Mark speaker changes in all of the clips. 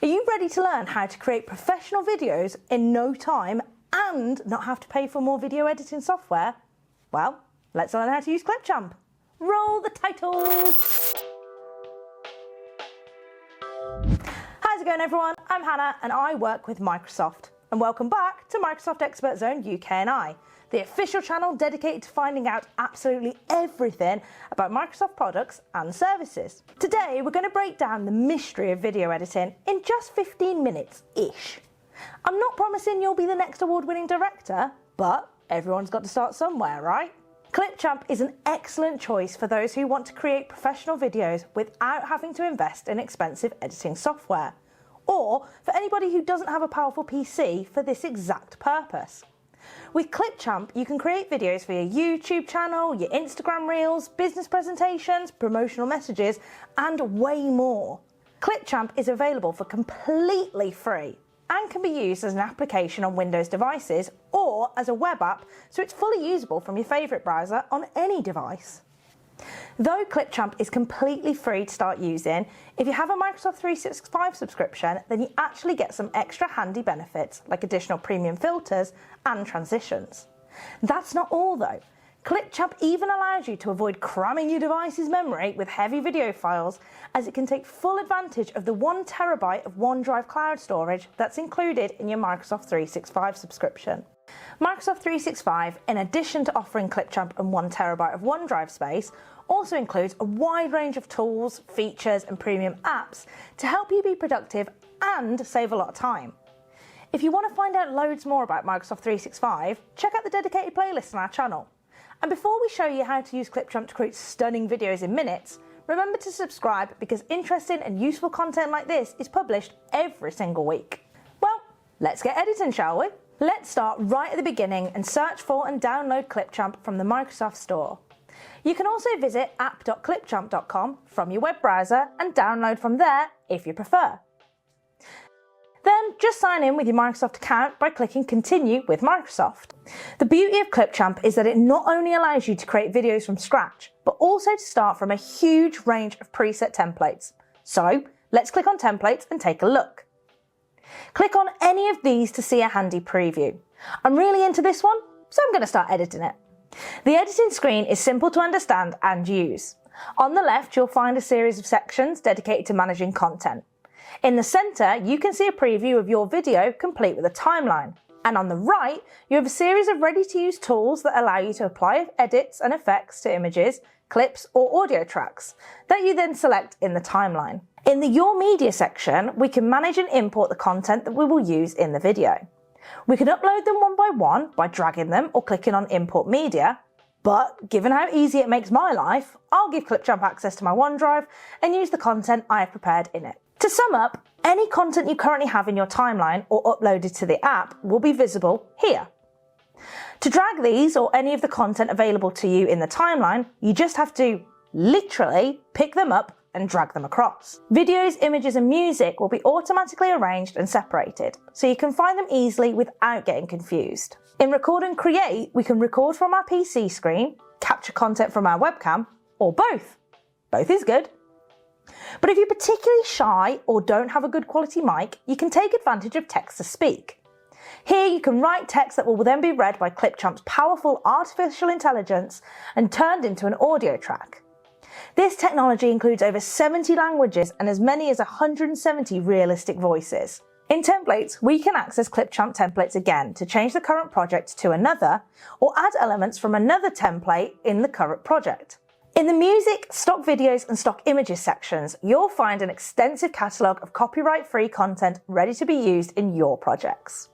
Speaker 1: Are you ready to learn how to create professional videos in no time and not have to pay for more video editing software? Well, let's learn how to use Clipchamp. Roll the titles! How's it going, everyone? I'm Hannah and I work with Microsoft. And welcome back to Microsoft Expert Zone UK and I, the official channel dedicated to finding out absolutely everything about Microsoft products and services. Today, we're going to break down the mystery of video editing in just 15 minutes-ish. I'm not promising you'll be the next award-winning director, but everyone's got to start somewhere, right? Clipchamp is an excellent choice for those who want to create professional videos without having to invest in expensive editing software, or for anybody who doesn't have a powerful PC for this exact purpose. With Clipchamp, you can create videos for your YouTube channel, your Instagram Reels, business presentations, promotional messages, and way more. Clipchamp is available for completely free and can be used as an application on Windows devices or as a web app, so it's fully usable from your favourite browser on any device. Though Clipchamp is completely free to start using, if you have a Microsoft 365 subscription, then you actually get some extra handy benefits like additional premium filters and transitions. That's not all though. Clipchamp even allows you to avoid cramming your device's memory with heavy video files, as it can take full advantage of the 1 terabyte of OneDrive cloud storage that's included in your Microsoft 365 subscription. Microsoft 365, in addition to offering Clipchamp and 1 terabyte of OneDrive space, also includes a wide range of tools, features and premium apps to help you be productive and save a lot of time. If you want to find out loads more about Microsoft 365, check out the dedicated playlist on our channel. And before we show you how to use Clipchamp to create stunning videos in minutes, remember to subscribe because interesting and useful content like this is published every single week. Well, let's get editing, shall we? Let's start right at the beginning and search for and download Clipchamp from the Microsoft Store. You can also visit app.clipchamp.com from your web browser and download from there if you prefer. Then just sign in with your Microsoft account by clicking Continue with Microsoft. The beauty of Clipchamp is that it not only allows you to create videos from scratch, but also to start from a huge range of preset templates. So let's click on Templates and take a look. Click on any of these to see a handy preview. I'm really into this one, so I'm going to start editing it. The editing screen is simple to understand and use. On the left, you'll find a series of sections dedicated to managing content. In the centre, you can see a preview of your video complete with a timeline. And on the right, you have a series of ready-to-use tools that allow you to apply edits and effects to images, clips or audio tracks that you then select in the timeline. In the Your Media section, we can manage and import the content that we will use in the video. We can upload them one by dragging them or clicking on Import Media, but given how easy it makes my life, I'll give Clipchamp access to my OneDrive and use the content I have prepared in it. To sum up, any content you currently have in your timeline or uploaded to the app will be visible here. To drag these or any of the content available to you in the timeline, you just have to literally pick them up and drag them across. Videos, images and music will be automatically arranged and separated, so you can find them easily without getting confused. In Record and Create, we can record from our PC screen, capture content from our webcam, or both. Both is good. But if you're particularly shy or don't have a good quality mic, you can take advantage of text-to-speak. Here you can write text that will then be read by Clipchamp's powerful artificial intelligence and turned into an audio track. This technology includes over 70 languages and as many as 170 realistic voices. In Templates, we can access Clipchamp templates again to change the current project to another, or add elements from another template in the current project. In the Music, Stock Videos and Stock Images sections, you'll find an extensive catalogue of copyright-free content ready to be used in your projects.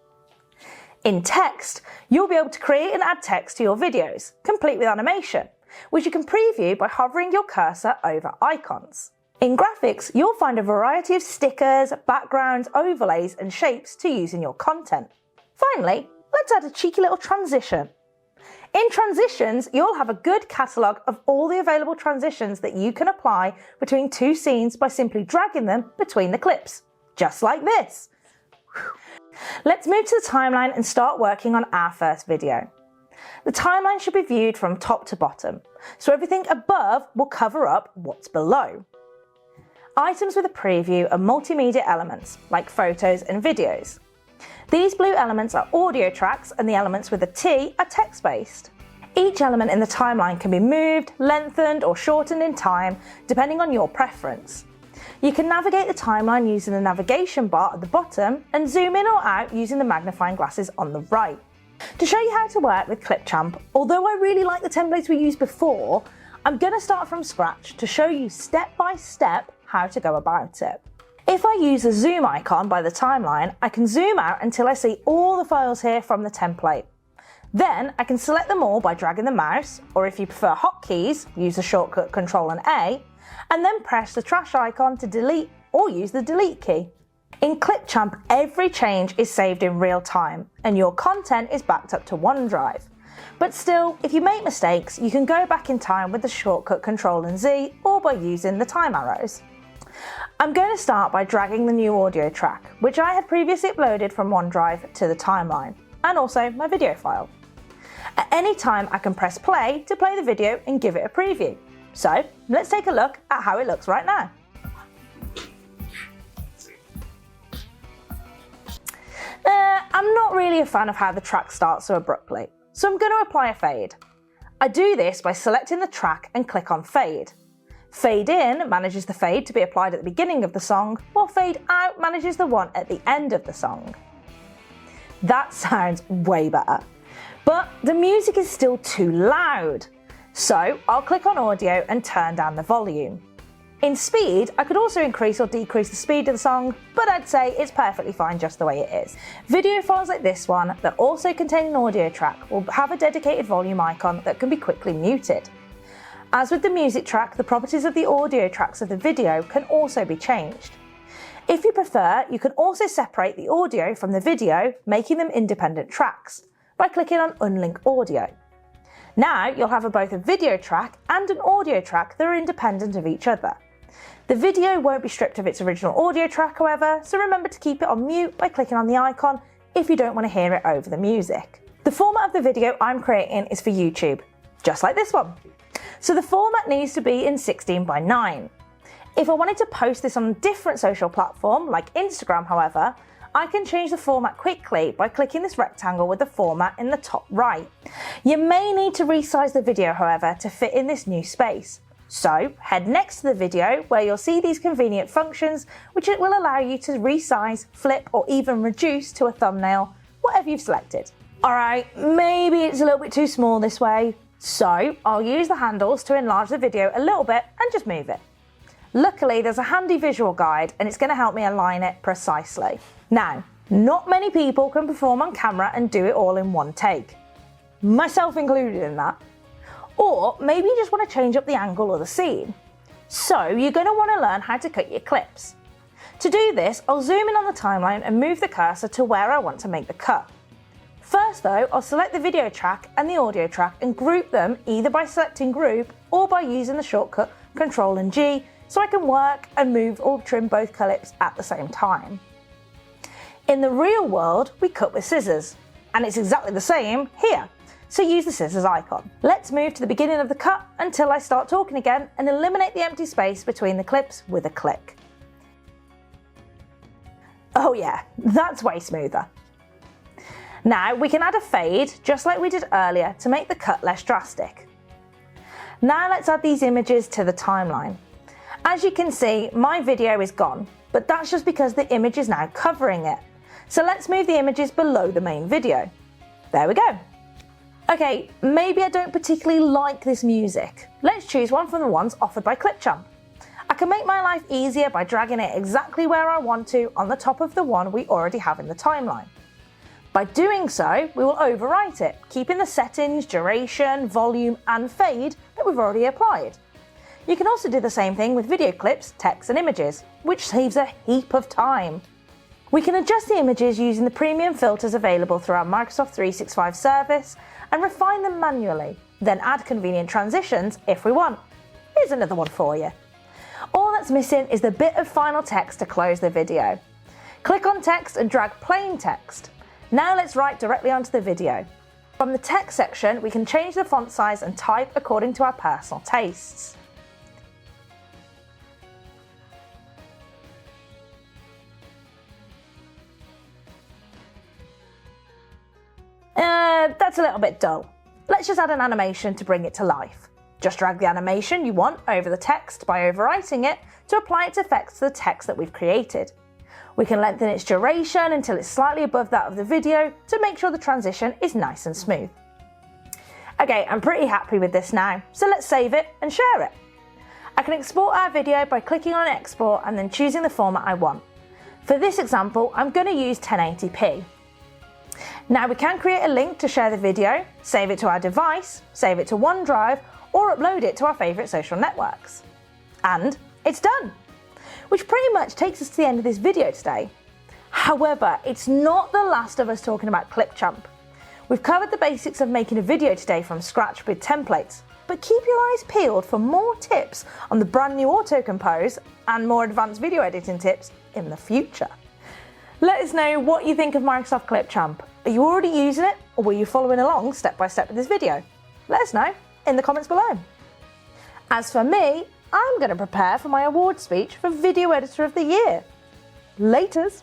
Speaker 1: In Text, you'll be able to create and add text to your videos, complete with animation, which you can preview by hovering your cursor over icons. In Graphics, you'll find a variety of stickers, backgrounds, overlays and shapes to use in your content. Finally, let's add a cheeky little transition. In Transitions, you'll have a good catalogue of all the available transitions that you can apply between two scenes by simply dragging them between the clips, just like this. Let's move to the timeline and start working on our first video. The timeline should be viewed from top to bottom, so everything above will cover up what's below. Items with a preview are multimedia elements, like photos and videos. These blue elements are audio tracks and the elements with a T are text-based. Each element in the timeline can be moved, lengthened or shortened in time, depending on your preference. You can navigate the timeline using the navigation bar at the bottom and zoom in or out using the magnifying glasses on the right. To show you how to work with Clipchamp, although I really like the templates we used before, I'm going to start from scratch to show you step by step how to go about it. If I use the zoom icon by the timeline, I can zoom out until I see all the files here from the template. Then I can select them all by dragging the mouse, or if you prefer hotkeys, use the shortcut Ctrl and A, and then press the trash icon to delete or use the delete key. In Clipchamp, every change is saved in real time and your content is backed up to OneDrive. But still, if you make mistakes, you can go back in time with the shortcut Ctrl and Z or by using the time arrows. I'm going to start by dragging the new audio track, which I had previously uploaded from OneDrive to the timeline, and also my video file. At any time I can press play to play the video and give it a preview. So let's take a look at how it looks right now. I'm not really a fan of how the track starts so abruptly, so I'm going to apply a fade. I do this by selecting the track and click on Fade. Fade in manages the fade to be applied at the beginning of the song, while Fade out manages the one at the end of the song. That sounds way better. But the music is still too loud, so I'll click on Audio and turn down the volume. In speed, I could also increase or decrease the speed of the song, but I'd say it's perfectly fine just the way it is. Video files like this one that also contain an audio track will have a dedicated volume icon that can be quickly muted. As with the music track, the properties of the audio tracks of the video can also be changed. If you prefer, you can also separate the audio from the video, making them independent tracks, by clicking on Unlink Audio. Now you'll have both a video track and an audio track that are independent of each other. The video won't be stripped of its original audio track, however, so remember to keep it on mute by clicking on the icon if you don't want to hear it over the music. The format of the video I'm creating is for YouTube, just like this one. So the format needs to be in 16:9. If I wanted to post this on a different social platform, like Instagram, however, I can change the format quickly by clicking this rectangle with the format in the top right. You may need to resize the video, however, to fit in this new space. So head next to the video where you'll see these convenient functions, which it will allow you to resize, flip, or even reduce to a thumbnail, whatever you've selected. Alright, maybe it's a little bit too small this way, so I'll use the handles to enlarge the video a little bit and just move it. Luckily, there's a handy visual guide and it's going to help me align it precisely. Now, not many people can perform on camera and do it all in one take, myself included in that. Or maybe you just want to change up the angle of the scene. So you're going to want to learn how to cut your clips. To do this, I'll zoom in on the timeline and move the cursor to where I want to make the cut. First though, I'll select the video track and the audio track and group them either by selecting group or by using the shortcut Ctrl and G so I can work and move or trim both clips at the same time. In the real world, we cut with scissors, and it's exactly the same here, so use the scissors icon. Let's move to the beginning of the cut until I start talking again and eliminate the empty space between the clips with a click. Oh yeah, that's way smoother. Now we can add a fade, just like we did earlier, to make the cut less drastic. Now let's add these images to the timeline. As you can see, my video is gone, but that's just because the image is now covering it. So let's move the images below the main video. There we go. Okay, maybe I don't particularly like this music. Let's choose one from the ones offered by Clipchamp. I can make my life easier by dragging it exactly where I want to on the top of the one we already have in the timeline. By doing so, we will overwrite it, keeping the settings, duration, volume and fade that we've already applied. You can also do the same thing with video clips, text and images, which saves a heap of time. We can adjust the images using the premium filters available through our Microsoft 365 service and refine them manually, then add convenient transitions if we want. Here's another one for you. All that's missing is the bit of final text to close the video. Click on text and drag plain text. Now let's write directly onto the video. From the text section, we can change the font size and type according to our personal tastes. that's a little bit dull. Let's just add an animation to bring it to life. Just drag the animation you want over the text by overwriting it to apply its effects to the text that we've created. We can lengthen its duration until it's slightly above that of the video to make sure the transition is nice and smooth. Okay, I'm pretty happy with this now, so let's save it and share it. I can export our video by clicking on export and then choosing the format I want. For this example, I'm going to use 1080p. Now we can create a link to share the video, save it to our device, save it to OneDrive, or upload it to our favourite social networks. And it's done! Which pretty much takes us to the end of this video today. However, it's not the last of us talking about Clipchamp. We've covered the basics of making a video today from scratch with templates, but keep your eyes peeled for more tips on the brand new Auto Compose and more advanced video editing tips in the future. Let us know what you think of Microsoft Clipchamp. Are you already using it, or were you following along step by step with this video? Let us know in the comments below. As for me, I'm going to prepare for my award speech for Video Editor of the Year. Laters!